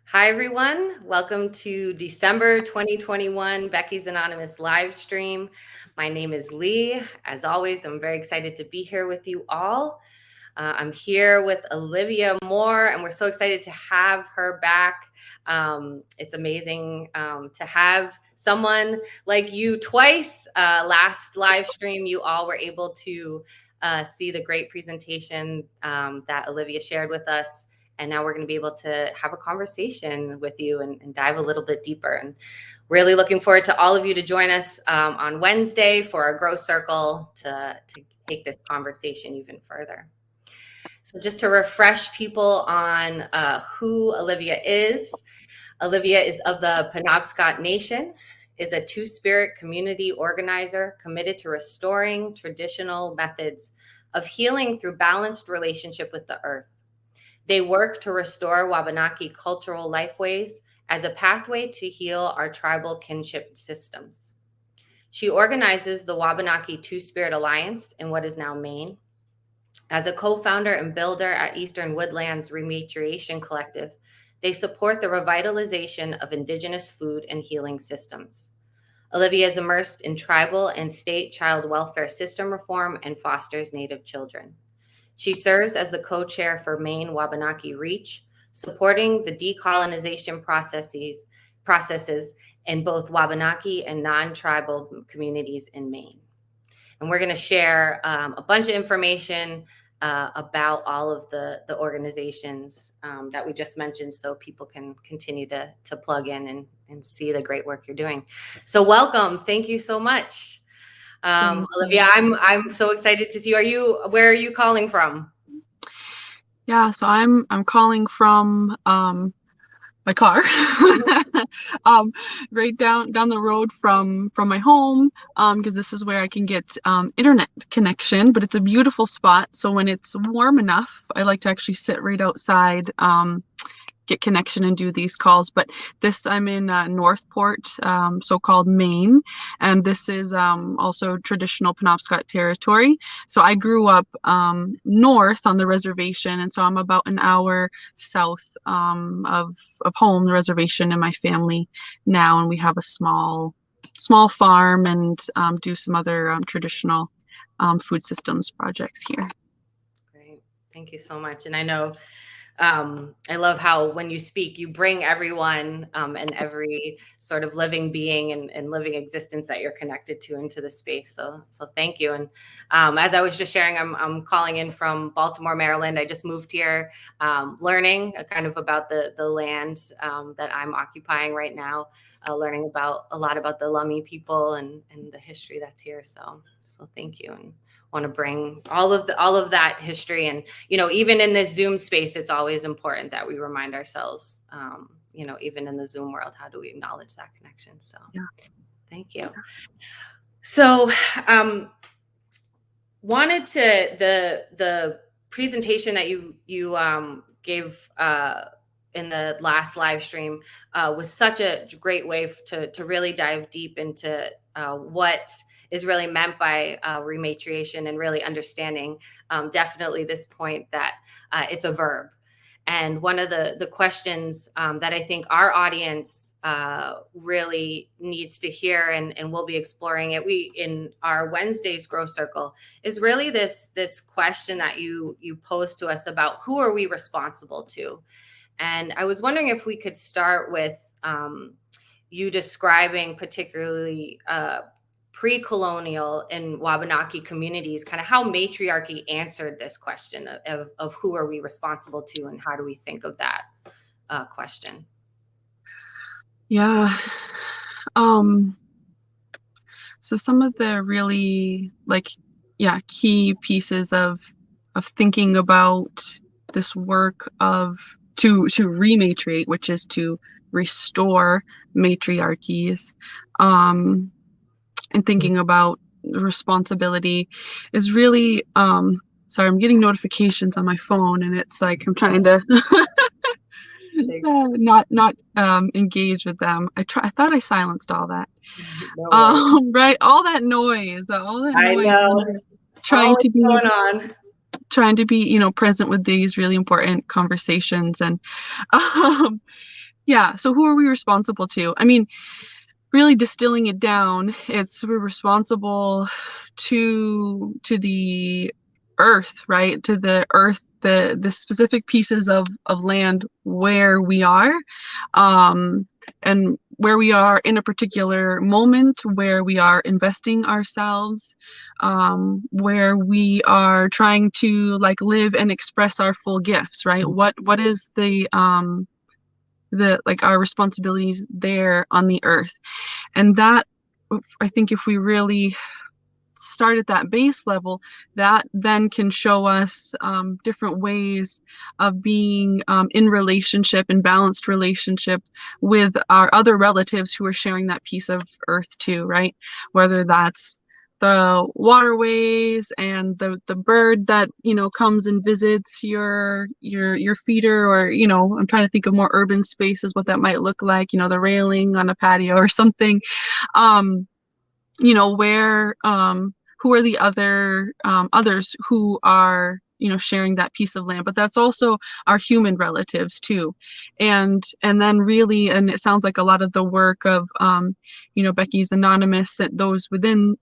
Hi, everyone. Welcome to December 2021 Becky's Anonymous live stream. My name is Lee. As always, I'm very excited to be here with you all. I'm here with Alivia Moore, and we're so excited to have her back. It's amazing to have someone like you twice. Last live stream, you all were able to see the great presentation that Alivia shared with us. And now we're going to be able to have a conversation with you and dive a little bit deeper. And really looking forward to all of you to join us on Wednesday for our Grow Circle to take this conversation even further. So just to refresh people on who Alivia is of the Penobscot Nation, is a two-spirit community organizer committed to restoring traditional methods of healing through balanced relationship with the earth. They work to restore Wabanaki cultural lifeways as a pathway to heal our tribal kinship systems. She organizes the Wabanaki Two Spirit Alliance in what is now Maine. As a co-founder and builder at Eastern Woodlands Rematriation Collective, they support the revitalization of indigenous food and healing systems. Alivia is immersed in tribal and state child welfare system reform and fosters Native children. She serves as the co-chair for Maine-Wabanaki REACH, supporting the decolonization processes in both Wabanaki and non-tribal communities in Maine. And we're going to share a bunch of information about all of the organizations that we just mentioned, so people can continue to plug in and see the great work you're doing. So welcome. Thank you so much. Alivia, I'm so excited to see you. Where are you calling from? Yeah, so I'm calling from my car, right down the road from my home, because this is where I can get internet connection. But it's a beautiful spot, so when it's warm enough, I like to actually sit right outside, get connection and do these calls. But I'm in Northport, so-called Maine, and this is also traditional Penobscot territory. So I grew up north on the reservation, and so I'm about an hour south of home, the reservation, and my family now, and we have a small farm and do some other traditional food systems projects here. Great, thank you so much. And I know I love how when you speak, you bring everyone and every sort of living being and living existence that you're connected to into the space. So thank you. And as I was just sharing, I'm calling in from Baltimore, Maryland. I just moved here, learning kind of about the land that I'm occupying right now, learning a lot about the Lummi people and the history that's here. So thank you. And want to bring all of that history. And even in this Zoom space, it's always important that we remind ourselves, even in the Zoom world, how do we acknowledge that connection? So yeah. Thank you. So wanted to the presentation that you gave in the last live stream was such a great way to really dive deep into what is really meant by rematriation, and really understanding definitely this point that it's a verb. And one of the questions that I think our audience really needs to hear, and we'll be exploring it in our Wednesday's Grow Circle, is really this question that you posed to us about who are we responsible to. And I was wondering if we could start with you describing particularly pre-colonial in Wabanaki communities, kind of how matriarchy answered this question of who are we responsible to, and how do we think of that question? Yeah. So some of the really key pieces of thinking about this work of to rematriate, which is to restore matriarchies, and thinking about responsibility, is really sorry, I'm getting notifications on my phone, and it's like I'm trying to not engage with them. I thought I silenced all that. No right, all that noise. I know. Trying to be present with these really important conversations. And Yeah. So who are we responsible to? I mean, really distilling it down, we're responsible to the earth, right? To the earth, the specific pieces of land where we are, um, and where we are in a particular moment, where we are investing ourselves, where we are trying to like live and express our full gifts, right? What is the like our responsibilities there on the earth? And that, I think if we really start at that base level, that then can show us different ways of being in relationship and balanced relationship with our other relatives who are sharing that piece of earth too, right? Whether that's the waterways and the bird that comes and visits your feeder, or I'm trying to think of more urban spaces, what that might look like, the railing on a patio or something. um where who are the others who are sharing that piece of land, but that's also our human relatives too. And then really, and it sounds like a lot of the work of Becky's Anonymous, and those within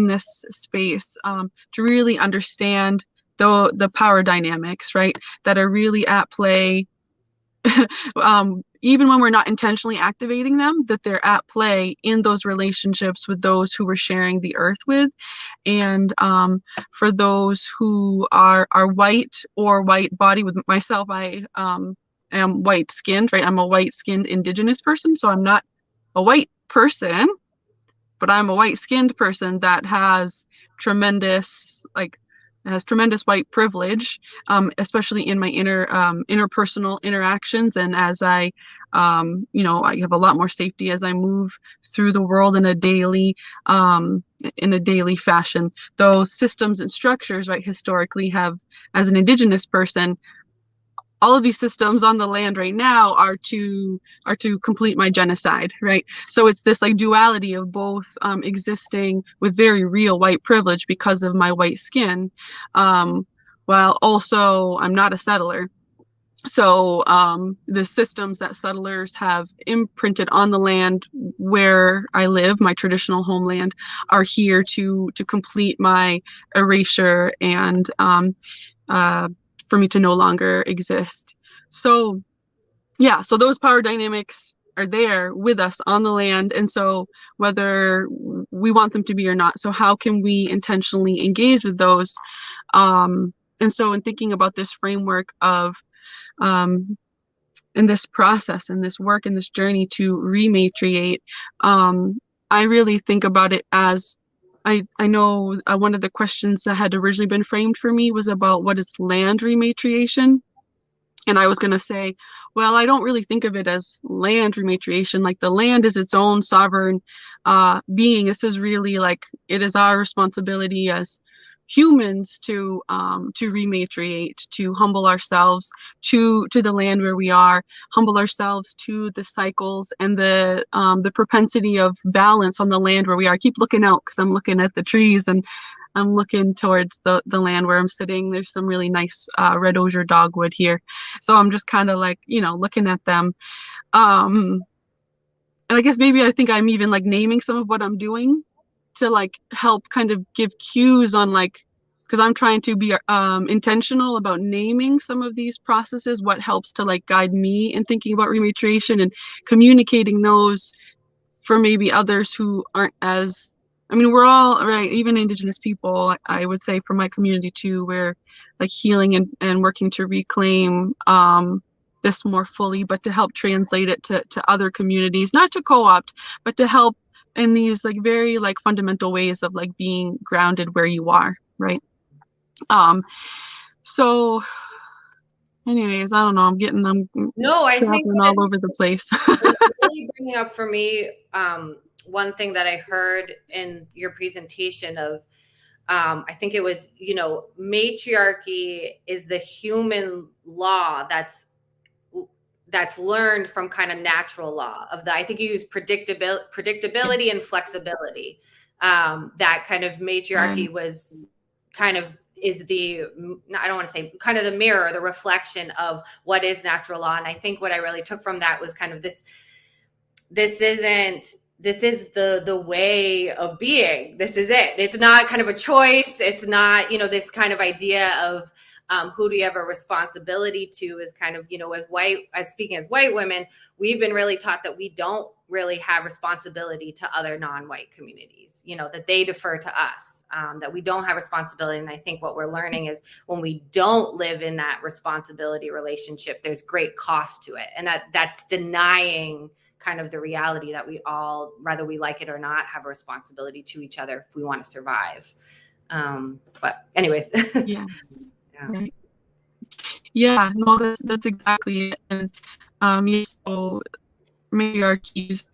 this space, to really understand the power dynamics, right, that are really at play, even when we're not intentionally activating them, that they're at play in those relationships with those who we're sharing the earth with. And for those who are white or white body, with myself, I am white skinned, right? I'm a white skinned indigenous person, so I'm not a white person, but I'm a white skinned person that has tremendous white privilege, especially in my interpersonal interactions, and as I have a lot more safety as I move through the world in a daily fashion. Those systems and structures, right, historically have, as an indigenous person, all of these systems on the land right now are to complete my genocide, right? So it's this like duality of both existing with very real white privilege because of my white skin, while also I'm not a settler. So the systems that settlers have imprinted on the land where I live, my traditional homeland, are here to complete my erasure and uh, for me to no longer exist. So yeah, so those power dynamics are there with us on the land, and so whether we want them to be or not, so how can we intentionally engage with those? And so in thinking about this framework of um, in this process, in this work, in this journey to rematriate, I really think about it as I know one of the questions that had originally been framed for me was about what is land rematriation. And I was going to say, well, I don't really think of it as land rematriation. Like the land is its own sovereign being. This is really like it is our responsibility as humans to rematriate, to humble ourselves to the land where we are, humble ourselves to the cycles and the propensity of balance on the land where we are. I keep looking out because I'm looking at the trees, and I'm looking towards the land where I'm sitting. There's some really nice red osier dogwood here. So I'm just kind of like, looking at them. Um, and I guess maybe I think I'm even like naming some of what I'm doing to like help kind of give cues on like, because I'm trying to be intentional about naming some of these processes, what helps to like guide me in thinking about rematriation and communicating those for maybe others who aren't as, I mean, we're all, right, even indigenous people, I would say for my community too, we're like healing and working to reclaim this more fully, but to help translate it to other communities, not to co-opt, but to help in these like very like fundamental ways of like being grounded where you are, right? Um, so anyways, I don't know, I'm No, I think traveling all over the place. it's really bringing up for me one thing that I heard in your presentation of I think it was, matriarchy is the human law that's learned from kind of natural law of I think you use predictability and flexibility. That kind of matriarchy Right. was kind of is the, I don't want to say kind of the mirror, the reflection of what is natural law. And I think what I really took from that was kind of this is the way of being. This is it. It's not kind of a choice. It's not, this kind of idea of who do you have a responsibility to, is kind of, as speaking as white women, we've been really taught that we don't really have responsibility to other non-white communities, that they defer to us, that we don't have responsibility. And I think what we're learning is when we don't live in that responsibility relationship, there's great cost to it. And that's denying kind of the reality that we all, whether we like it or not, have a responsibility to each other if we want to survive. But anyways. Yes. Yeah. Right. Yeah, no, that's exactly it. And so matriarchies,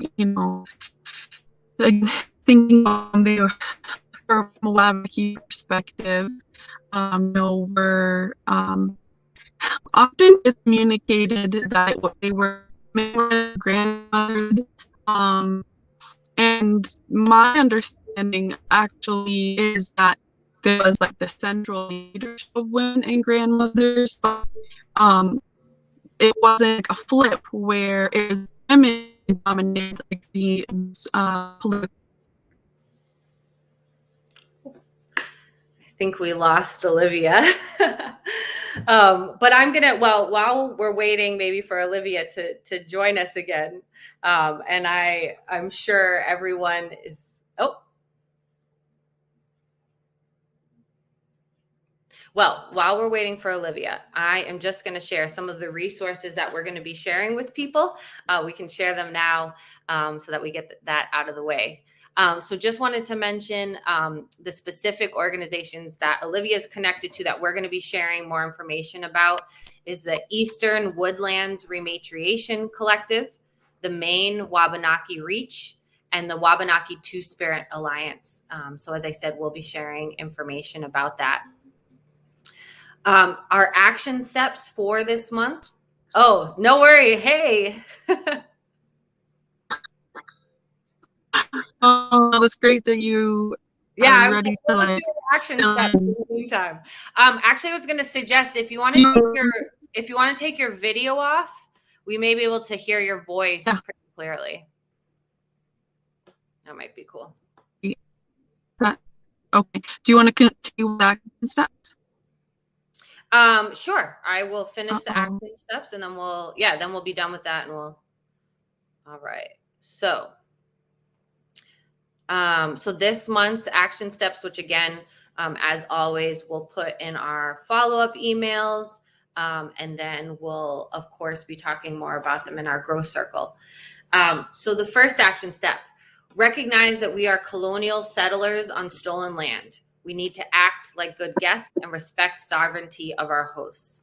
like thinking they were from a Wabanaki perspective, were often it's communicated that they were grandmothered, and my understanding actually is that there was like the central leadership of women and grandmothers, but it wasn't a flip where it was women dominated like the political. I think we lost Olivia. But I'm gonna, while we're waiting maybe for Olivia to join us again, and I'm sure everyone is, well, while we're waiting for Olivia, I am just going to share some of the resources that we're going to be sharing with people. We can share them now so that we get that out of the way. So just wanted to mention the specific organizations that Olivia is connected to that we're going to be sharing more information about is the Eastern Woodlands Rematriation Collective, the Maine-Wabanaki REACH, and the Wabanaki Two Spirit Alliance. So as I said, we'll be sharing information about that. Our action steps for this month. Oh, no worry. Hey. Oh, that's great that you are ready to like action steps in the meantime. Actually, I was going to suggest if you want to take your video off, we may be able to hear your voice pretty clearly. That might be cool. Okay. Do you want to continue with action steps? Sure. I will finish the action steps and then we'll be done with that and all right. So this month's action steps, which again, as always, we'll put in our follow-up emails. And then we'll, of course, be talking more about them in our growth circle. So the first action step, recognize that we are colonial settlers on stolen land. We need to act like good guests and respect sovereignty of our hosts.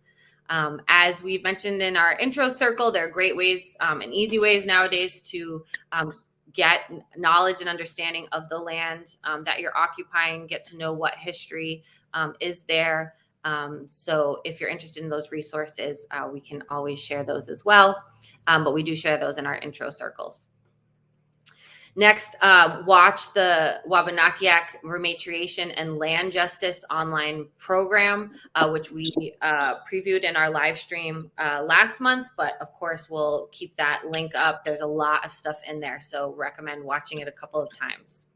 As we've mentioned in our intro circle, there are great ways and easy ways nowadays to get knowledge and understanding of the land that you're occupying, get to know what history is there. So if you're interested in those resources, we can always share those as well. But we do share those in our intro circles. Next, watch the Wabanaki Rematriation and Land Justice online program, which we previewed in our live stream last month. But of course, we'll keep that link up. There's a lot of stuff in there, so recommend watching it a couple of times.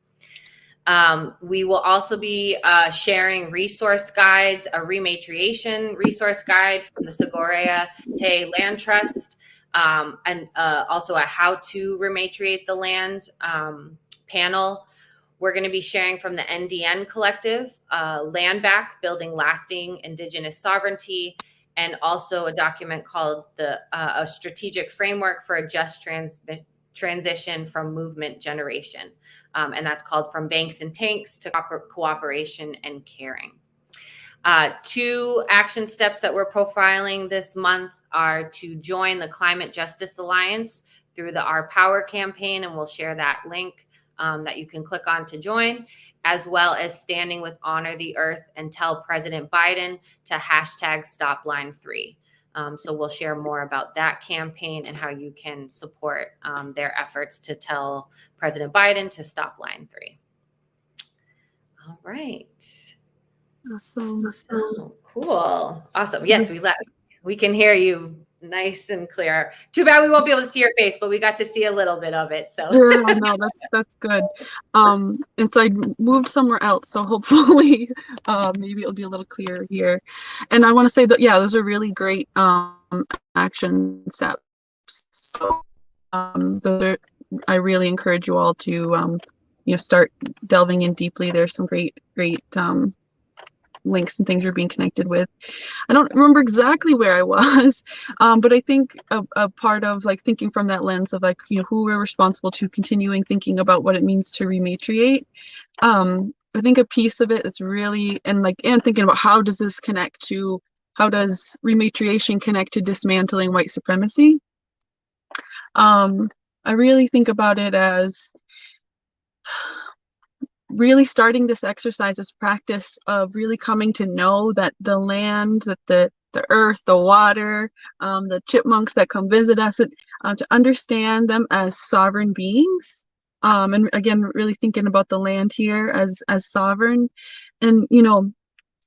We will also be sharing resource guides, a rematriation resource guide from the Sogorea Te Land Trust, and also a how to rematriate the land panel. We're going to be sharing from the NDN Collective, Land Back, Building Lasting Indigenous Sovereignty, and also a document called a Strategic Framework for a Just Transition from Movement Generation. And that's called From Banks and Tanks to Cooperation and Caring. 2 action steps that we're profiling this month are to join the Climate Justice Alliance through the Our Power campaign, and we'll share that link that you can click on to join, as well as standing with Honor the Earth and tell President Biden to #StopLine3. So we'll share more about that campaign and how you can support their efforts to tell President Biden to stop Line 3. All right. Awesome. Oh, cool. Awesome. Is Yes, this we can hear you nice and clear. Too bad we won't be able to see your face, but we got to see a little bit of it. So Yeah, no, that's good. And so I moved somewhere else, so hopefully, maybe it'll be a little clearer here. And I want to say that, yeah, those are really great action steps. So, those are, I really encourage you all to, start delving in deeply. There's some great links and things you're being connected with. I don't remember exactly where I was, but I think a part of like thinking from that lens of like, who we're responsible to continuing thinking about what it means to rematriate. I think a piece of it is really, and thinking about how does rematriation connect to dismantling white supremacy? I really think about it as really starting this exercise, this practice of really coming to know that the land, that the earth, the water, the chipmunks that come visit us, to understand them as sovereign beings. And again, really thinking about the land here as sovereign, and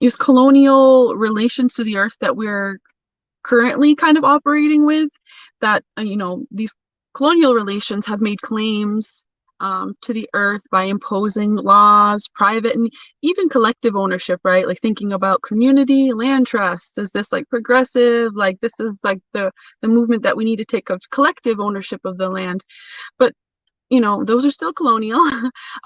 use colonial relations to the earth that we're currently kind of operating with, that these colonial relations have made claims to the earth by imposing laws, private and even collective ownership, right? Like thinking about community land trusts, is this like progressive, like this is like the movement that we need to take of collective ownership of the land. But those are still colonial.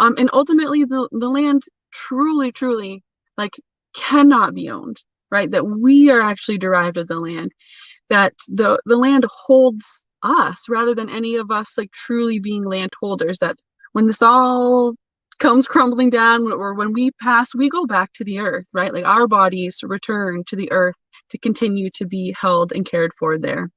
And ultimately the land truly like cannot be owned, right? That we are actually derived of the land, that the land holds us rather than any of us like truly being landholders, that when this all comes crumbling down, or when we pass, we go back to the earth, right? Like our bodies return to the earth to continue to be held and cared for there.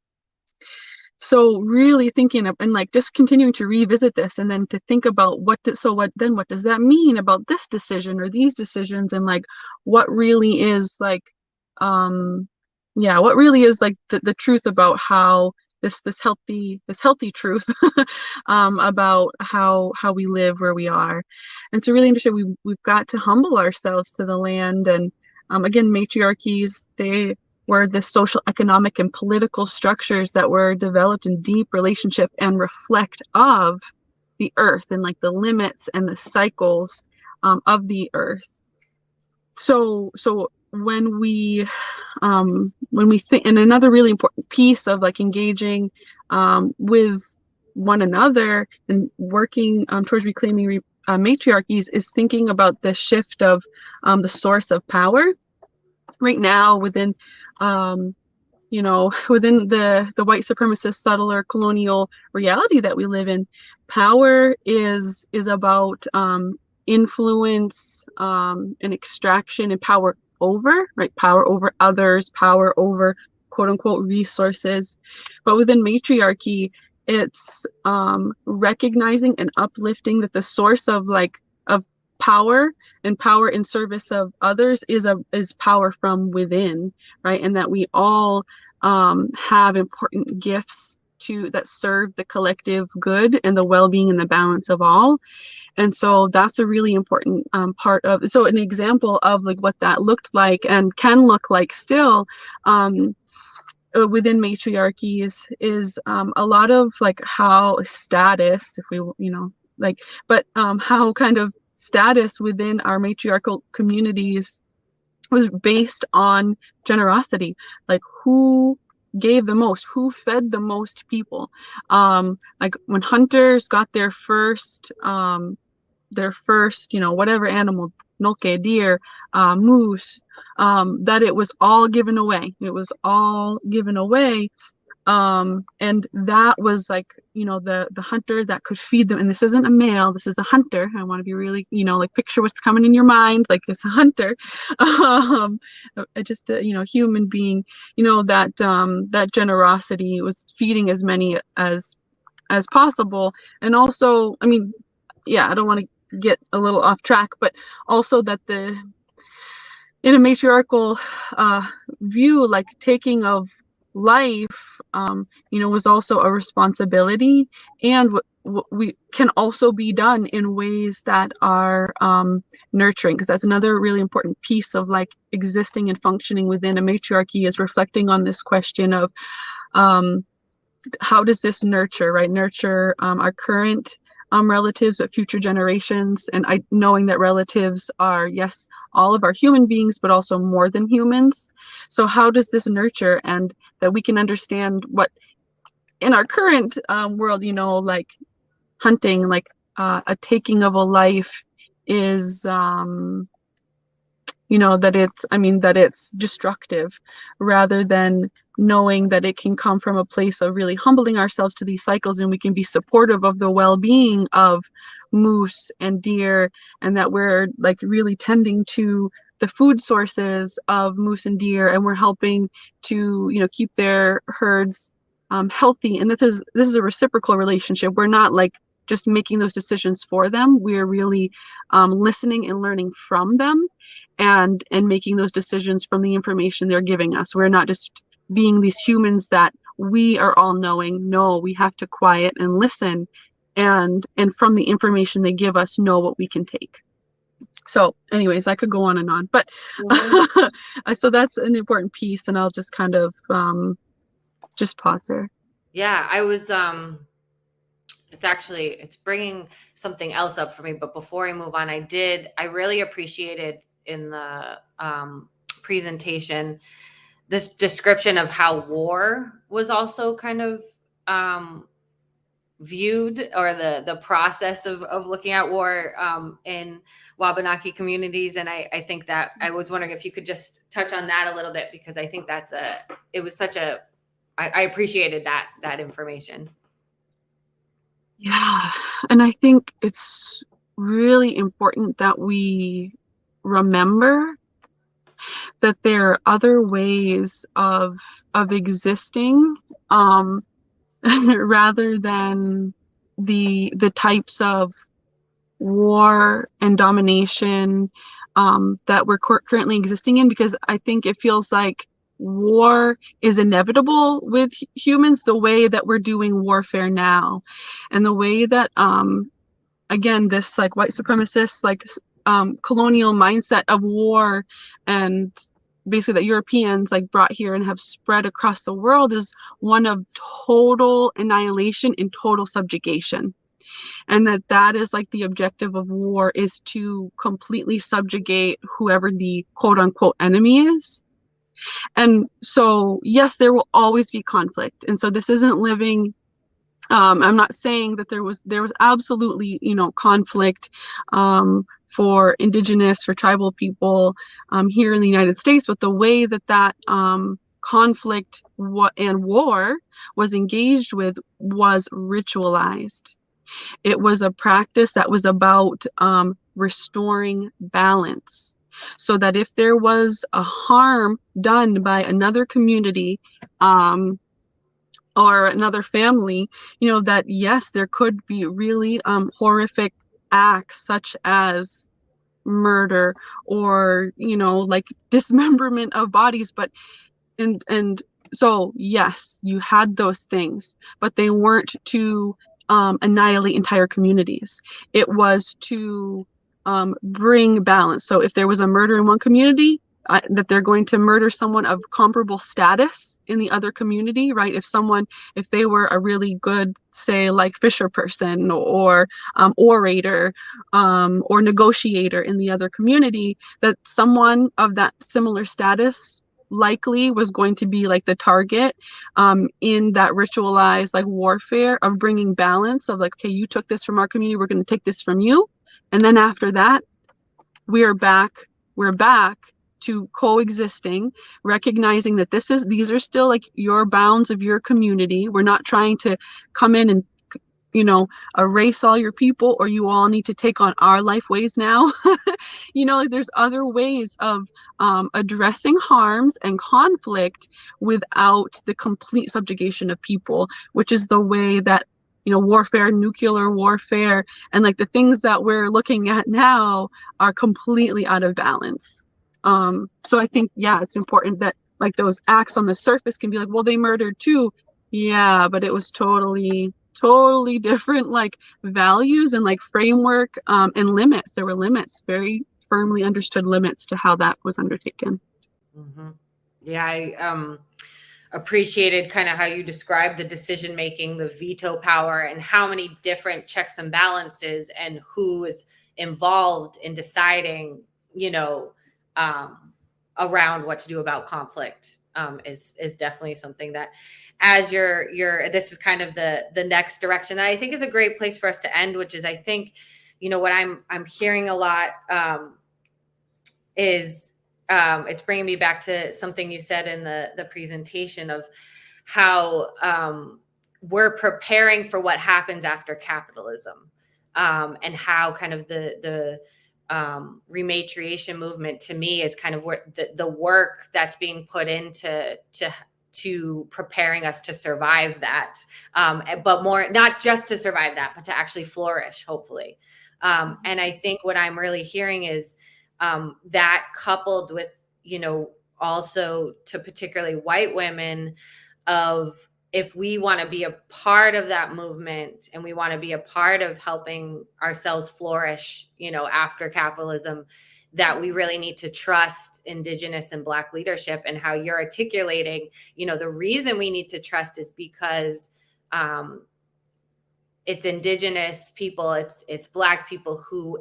So really thinking of, and like just continuing to revisit this, and then to think about what does that mean about this decision or these decisions, and like what really is like what really is like the truth about how this healthy truth about how we live where we are. And so really understand we've got to humble ourselves to the land. And again, matriarchies, they were the social, economic, and political structures that were developed in deep relationship and reflect of the earth, and like the limits and the cycles of the earth. So when we think, and another really important piece of like engaging with one another and working towards reclaiming matriarchies, is thinking about the shift of the source of power right now within within the white supremacist, subtler colonial reality that we live in. Power is about influence and extraction, and power over, right? Power over others, power over quote unquote resources. But within matriarchy, it's recognizing and uplifting that the source of power, and power in service of others, is power from within, right? And that we all have important gifts that serve the collective good and the well-being and the balance of all. And so that's a really important part of, so an example of like what that looked like and can look like still within matriarchies is a lot of like how status, if we but how kind of status within our matriarchal communities was based on generosity, like who gave the most, who fed the most people. Like when hunters got their first whatever animal, nolke, deer, moose, that it was all given away. It was all given away. And that was like, the hunter that could feed them. And this isn't a male, this is a hunter. I want to be really, like picture what's coming in your mind, like it's a hunter. Just a, human being, that generosity was feeding as many as possible. And also, I mean, yeah, I don't want to get a little off track, but also that in a matriarchal view, like taking of life, was also a responsibility, and what we can also be done in ways that are nurturing, because that's another really important piece of like existing and functioning within a matriarchy, is reflecting on this question of um, how does this nurture, right? Nurture our current relatives, but future generations, and knowing that relatives are, yes, all of our human beings, but also more than humans. So how does this nurture, and that we can understand what in our current world, like hunting, like a taking of a life is that it's destructive, rather than knowing that it can come from a place of really humbling ourselves to these cycles, and we can be supportive of the well-being of moose and deer, and that we're like really tending to the food sources of moose and deer, and we're helping to keep their herds healthy. And this is a reciprocal relationship. We're not like just making those decisions for them. We're really listening and learning from them, and making those decisions from the information they're giving us. We're not just being these humans that we are all knowing. No, we have to quiet and listen, and from the information they give us, know what we can take. So anyways, I could go on and on, but so that's an important piece, and I'll just kind of just pause there. Yeah, I was it's bringing something else up for me, but before I move on, I really appreciated in the presentation this description of how war was also kind of viewed, or the process of looking at war in Wabanaki communities. And I think that I was wondering if you could just touch on that a little bit, because I think I appreciated that information. Yeah, and I think it's really important that we remember that there are other ways of existing, rather than the types of war and domination that we're currently existing in, because I think it feels like war is inevitable with humans, the way that we're doing warfare now, and the way that again, this like white supremacist, like colonial mindset of war, and basically that Europeans like brought here and have spread across the world, is one of total annihilation and total subjugation. And that is like the objective of war, is to completely subjugate whoever the quote unquote enemy is. And so yes, there will always be conflict, and so this isn't living I'm not saying that there was absolutely conflict for indigenous, for tribal people here in the United States, but the way that conflict and war was engaged with was ritualized. It was a practice that was about restoring balance, so that if there was a harm done by another community or another family, that yes, there could be really horrific acts, such as murder, or like dismemberment of bodies, but and so yes, you had those things, but they weren't to annihilate entire communities. It was to bring balance. So if there was a murder in one community, that they're going to murder someone of comparable status in the other community, right? If they were a really good, say, like fisher person, or orator, or negotiator in the other community, that someone of that similar status likely was going to be like the target in that ritualized like warfare of bringing balance, of like, okay, you took this from our community, we're going to take this from you, and then after that we're back to coexisting, recognizing that these are still like your bounds of your community. We're not trying to come in and erase all your people, or you all need to take on our lifeways now. Like there's other ways of addressing harms and conflict without the complete subjugation of people, which is the way that warfare, nuclear warfare, and like the things that we're looking at now are completely out of balance. So I think, yeah, it's important that like those acts on the surface can be like, well, they murdered too. Yeah, but it was totally different, like values and like framework, and limits. There were limits, very firmly understood limits to how that was undertaken. Mm-hmm. Yeah, I appreciated kind of how you described the decision making, the veto power, and how many different checks and balances and who is involved in deciding, around what to do about conflict, is definitely something that, as this is kind of the next direction that I think is a great place for us to end, which is, I think, what I'm hearing a lot, is it's bringing me back to something you said in the presentation of how we're preparing for what happens after capitalism, and how kind of the rematriation movement, to me, is kind of where the work that's being put into to preparing us to survive that, but more not just to survive that, but to actually flourish, hopefully. And I think what I'm really hearing is, that coupled with, also to particularly white women, of, if we want to be a part of that movement and we want to be a part of helping ourselves flourish, after capitalism, that we really need to trust indigenous and Black leadership. And how you're articulating, the reason we need to trust is because it's indigenous people, it's Black people who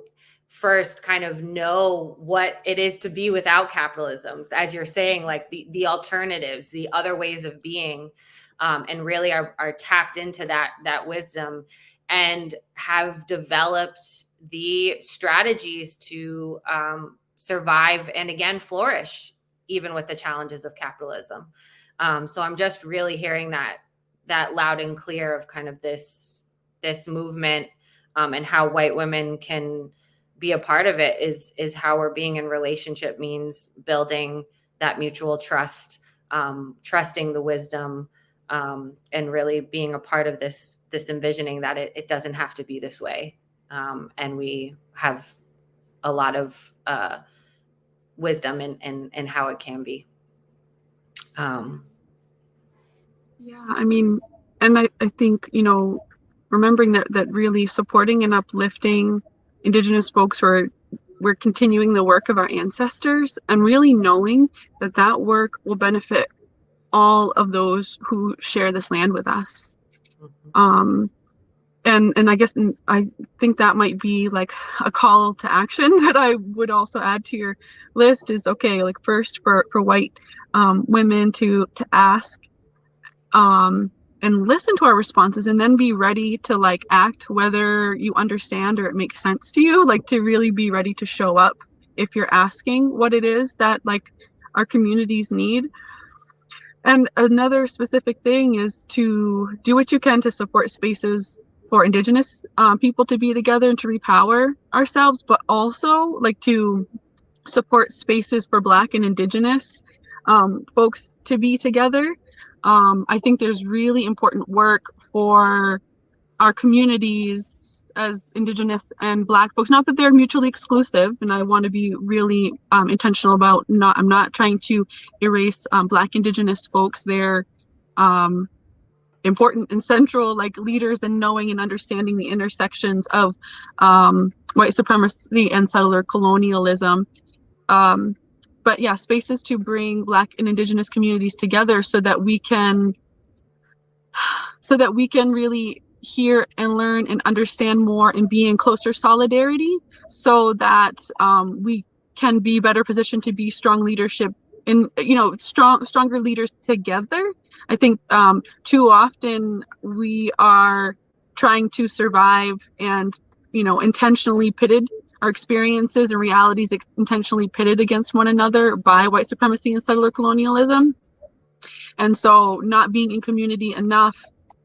first kind of know what it is to be without capitalism, as you're saying, like the alternatives, the other ways of being, and really are tapped into that wisdom, and have developed the strategies to survive and, again, flourish even with the challenges of capitalism. So I'm just really hearing that loud and clear of kind of this movement, and how white women can be a part of it, is how we're being in relationship means building that mutual trust, trusting the wisdom, and really being a part of this envisioning that it doesn't have to be this way. And we have a lot of wisdom in how it can be. Yeah, I mean, and I think, remembering that really supporting and uplifting Indigenous folks, we're continuing the work of our ancestors, and really knowing that work will benefit all of those who share this land with us. Mm-hmm. And I think that might be like a call to action that I would also add to your list is, okay, like first for white women to ask, and listen to our responses, and then be ready to like act, whether you understand or it makes sense to you, like to really be ready to show up if you're asking what it is that like our communities need. And another specific thing is to do what you can to support spaces for Indigenous people to be together and to repower ourselves, but also like to support spaces for Black and Indigenous folks to be together. I think there's really important work for our communities as Indigenous and Black folks, not that they're mutually exclusive, and I want to be really intentional about I'm not trying to erase Black Indigenous folks. They're important and central, like leaders in knowing and understanding the intersections of white supremacy and settler colonialism. But yeah, spaces to bring Black and Indigenous communities together so that we can really hear and learn and understand more and be in closer solidarity, so that we can be better positioned to be strong leadership and stronger leaders together. I think too often we are trying to survive and intentionally pitted our experiences and realities intentionally pitted against one another by white supremacy and settler colonialism. And so not being in community enough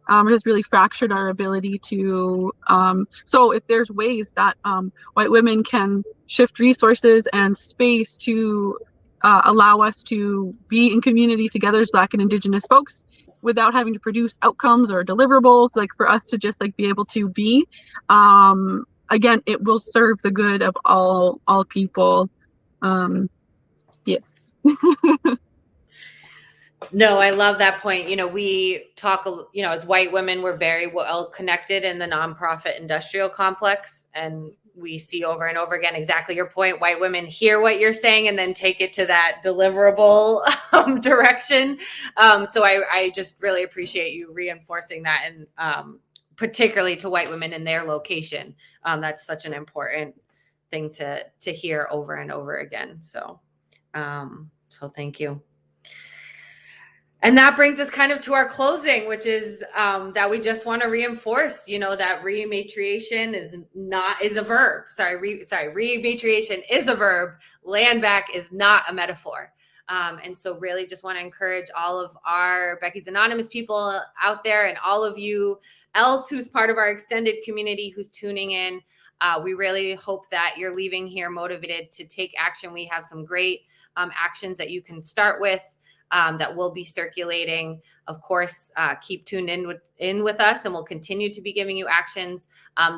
has really fractured our ability to, so if there's ways that white women can shift resources and space to allow us to be in community together as Black and Indigenous folks without having to produce outcomes or deliverables, like for us to just like be able to be, again, it will serve the good of all people. Yes. No, I love that point. We talk, as white women, we're very well connected in the nonprofit industrial complex. And we see over and over again exactly your point. White women hear what you're saying and then take it to that deliverable direction. So I just really appreciate you reinforcing that, and particularly to white women in their location. That's such an important thing to hear over and over again. So thank you. And that brings us kind of to our closing, which is that we just want to reinforce, that rematriation is a verb. Rematriation is a verb. Land back is not a metaphor. And so really just want to encourage all of our Becky's Anonymous people out there, and all of you else who's part of our extended community who's tuning in. We really hope that you're leaving here motivated to take action. We have some great actions that you can start with. That will be circulating. Of course, keep tuned in with us, and we'll continue to be giving you actions.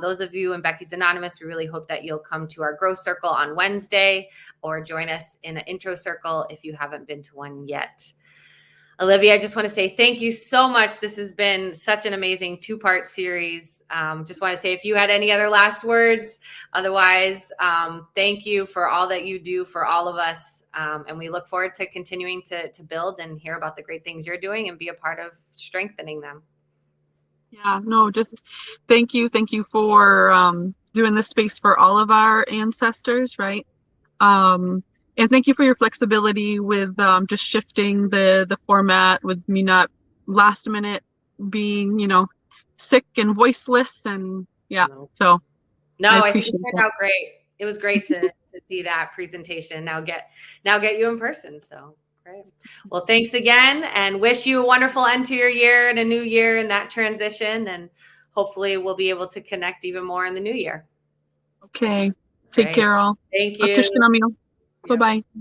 Those of you in Becky's Anonymous, we really hope that you'll come to our growth circle on Wednesday, or join us in an intro circle if you haven't been to one yet. Alivia, I just want to say thank you so much. This has been such an amazing 2-part series. Just want to say if you had any other last words. Otherwise, thank you for all that you do for all of us. And we look forward to continuing to build and hear about the great things you're doing and be a part of strengthening them. Yeah, no, just thank you. Thank you for doing this space for all of our ancestors, right? And thank you for your flexibility with just shifting the format, with me not last minute being, sick and voiceless, and yeah. So I think it turned out great. It was great to see that presentation. Now get you in person. So great. Well, thanks again, and wish you a wonderful end to your year and a new year in that transition. And hopefully we'll be able to connect even more in the new year. Okay. Take care, all. Thank you. Bye-bye.